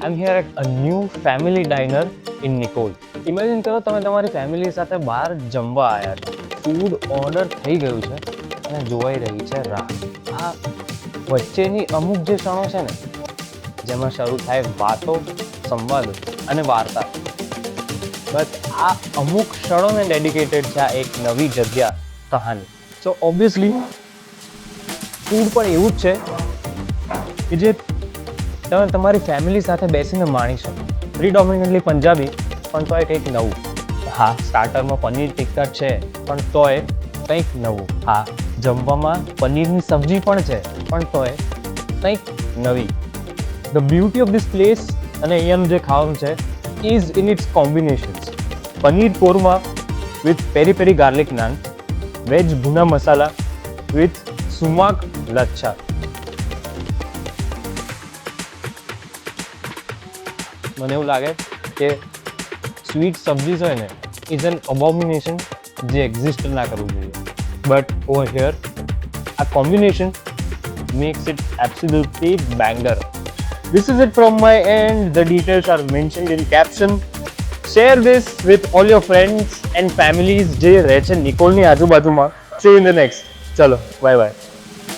I'm here at a new family diner in Nicole. Imagine કરો તમે તમારી family સાથે બહાર જમવા આવ્યા છો, ફૂડ ઓર્ડર થઈ ગયું છે અને જોવાઈ રહી છે રાહ. આ વચ્ચેની અમુક જે ક્ષણો છે ને, જેમાં શરૂ થાય વાતો, સંવાદો અને વાર્તા. બસ આ અમુક ક્ષણોને ડેડિકેટેડ છે આ એક નવી જગ્યા, કહાની. સો ઓબ્વિયસલી ફૂડ પણ એવું જ છે કે જે તમે તમારી ફેમિલી સાથે બેસીને માણી શકો. પ્રિડોમિનન્ટલી પંજાબી, પણ તોય કંઈક નવું. હા, સ્ટાર્ટરમાં પનીર ટિક્કા છે, પણ તોય કંઈક નવું. હા, જમવામાં પનીરની સબ્જી પણ છે, પણ તોય કંઈક નવી. The beauty of this place અને અહીંયાનું જે ખાવાનું છે is in its combinations. Paneer korma with peri peri garlic naan, veg bhuna masala with sumac lachha. મને એવું લાગે કે સ્વીટ સબ્જીસ હોય ને ઇઝ એન અબોમિનેશન જે એક્ઝિસ્ટ ના કરવું જોઈએ. બટ ઓવર હિયર આ combination makes it absolutely banger. This is it from my end. The details are mentioned in caption. Share this with all your friends and families જે રહે છે નિકોલની આજુબાજુમાં. See you in the next. ચલો, bye bye.